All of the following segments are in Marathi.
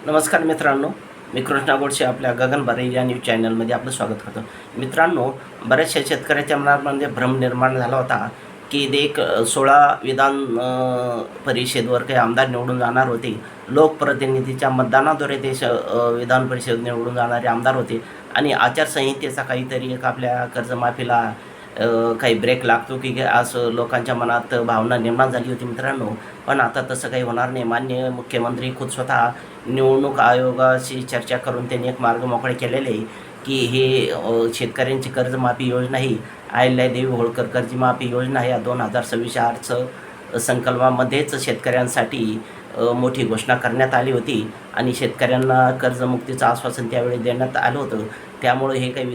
नमस्कार मित्रांनो, मी कृष्णा गोडसे आपल्या गगन बारे या न्यूज चॅनलमध्ये आपलं स्वागत करतो. मित्रांनो, बऱ्याचशा शेतकऱ्याच्या मनामध्ये भ्रम निर्माण झाला होता की एक 16 विधान परिषदेवर काही आमदार निवडून जाणार होते. लोकप्रतिनिधीच्या मतदानाद्वारे ते विधान परिषद निवडून जाणारे आमदार होते आणि आचारसंहितेचा काहीतरी एक आपल्या कर्जमाफीला काही ब्रेक लागतो की काय असं लोकांच्या मनात भावना निर्माण झाली होती मित्रांनो. पण आता तसं काही होणार नाही. माननीय मुख्यमंत्री खुद स्वतः निवडणूक आयोगाशी चर्चा करून त्यांनी एक मार्ग मोकळे केलेले आहे की हे शेतकऱ्यांची कर्जमाफी योजना ही अहिल्यादेवी होळकर कर्जमाफी योजना या 2026 अर्थसंकल्पामध्येच शेतकऱ्यांसाठी मोठी घोषणा करण्यात आली होती आणि शेतकऱ्यांना कर्जमुक्तीचं आश्वासन त्यावेळी देण्यात आलं होतं. त्यामुळे हे काही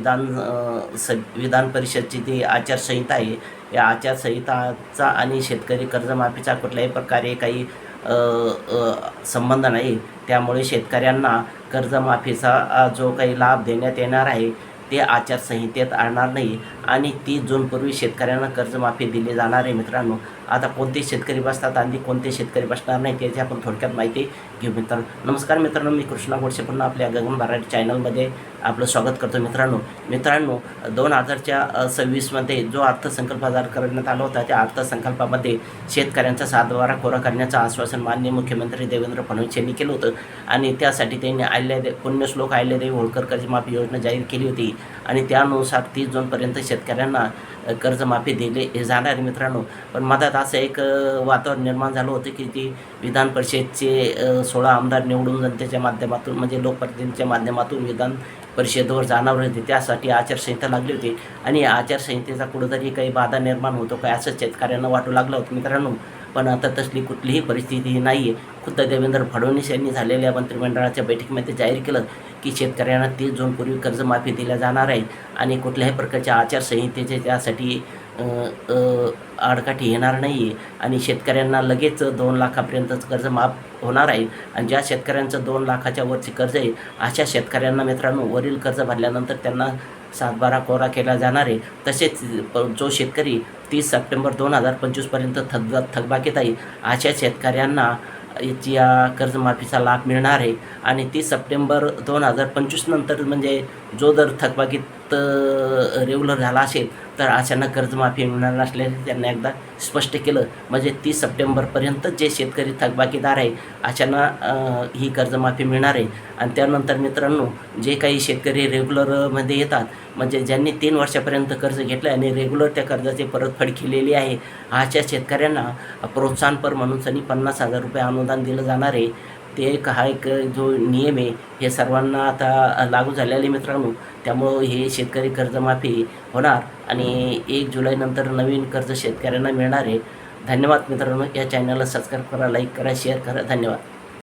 विधान परिषदची जी आचारसंहिता आहे, या आचारसंहिताचा आणि शेतकरी कर्जमाफीचा कुठल्याही प्रकारे काही संबंध नाही. त्यामुळे शेतकऱ्यांना कर्जमाफीचा जो काही लाभ देण्यात येणार आहे ते आचारसंहितेत आणणार नाही आणि 30 जूनपूर्वी शेतकऱ्यांना कर्जमाफी दिली जाणार आहे मित्रांनो. आता कोणते शेतकरी बसतात आणि कोणते शेतकरी बसणार नाही त्याची आपण थोडक्यात माहिती घेऊ मित्रांनो. नमस्कार मित्रांनो, मी कृष्णा गोडसे पुन्हा आपल्या गगन मराठी चॅनलमध्ये आपलं स्वागत करतो. मित्रांनो 2026मध्ये जो अर्थसंकल्प सादर करण्यात आला होता त्या अर्थसंकल्पामध्ये शेतकऱ्यांचा सातबारा कोरा करण्याचं आश्वासन माननीय मुख्यमंत्री देवेंद्र फडणवीस यांनी केलं होतं आणि त्यासाठी त्यांनी पुण्यश्लोक अहिल्यादेवी होळकर कर्जमाफी योजना जाहीर केली होती आणि त्यानुसार 30 जूनपर्यंत शेतकऱ्यांना कर्जमाफी दिली जाणार मित्रांनो. पण मधात असं एक वातावरण निर्माण झालं होतं की ती विधान परिषदचे 16 आमदार निवडून जनतेच्या माध्यमातून म्हणजे लोकप्रतिनिधीच्या माध्यमातून विधान परिषदेवर जाणार होते. त्यासाठी आचारसंहिता लागली होती आणि या आचारसंहितेचा कुठंतरी काही बाधा निर्माण होतो काय असं शेतकऱ्यांना वाटू लागलं होतं मित्रांनो. पण आता तसली कुठलीही परिस्थिती नाही आहे. खुद्द देवेंद्र फडणवीस यांनी झालेल्या मंत्रिमंडळाच्या बैठकीमध्ये जाहीर केलं की शेतकऱ्यांना 30 जूनपूर्वी कर्जमाफी दिल्या जाणार आहे आणि कुठल्याही प्रकारच्या आचारसंहितेचे त्यासाठी आडकाठी येणार नाही आहे आणि शेतकऱ्यांना लगेच 2 लाखापर्यंतच कर्ज माफ होणार आहे. आणि ज्या शेतकऱ्यांचं 2 लाखाच्या वरची कर्ज आहे अशा शेतकऱ्यांना मित्रांनो वरील कर्ज भरल्यानंतर त्यांना सातबारा कोरा केला जाणार आहे. तसेच जो शेतकरी 30 सप्टेंबर 2025पर्यंत थकबाकीत आहे अशा शेतकऱ्यांना या कर्जमाफीचा लाभ मिळणार आहे आणि 30 सप्टेंबर 2025 नंतर म्हणजे जो जर थकबाकीत रेग्युलर झाला असेल तर अशांना कर्जमाफी मिळणार नसल्याचे त्यांना एकदा स्पष्ट केलं. म्हणजे 30 सप्टेंबरपर्यंत जे शेतकरी थकबाकीदार आहे अशांना ही कर्जमाफी मिळणार आहे. आणि त्यानंतर मित्रांनो जे काही शेतकरी रेग्युलरमध्ये येतात म्हणजे ज्यांनी 3 वर्षापर्यंत कर्ज घेतलं आणि रेग्युलर त्या कर्जाची परतफेड केलेली आहे अशा शेतकऱ्यांना प्रोत्साहनपर म्हणून 50,000 रुपये अनुदान दिलं जाणार आहे. ते एक जो नियम आहे हे सर्वांना आता लागू झालेले मित्रांनो. त्यामुळं हे शेतकरी कर्जमाफी होणार आणि 1 जुलैनंतर नवीन कर्ज शेतकऱ्यांना मिळणार आहे. धन्यवाद मित्रांनो. या चॅनलला सबस्क्राईब करा, लाईक करा, शेअर करा. धन्यवाद.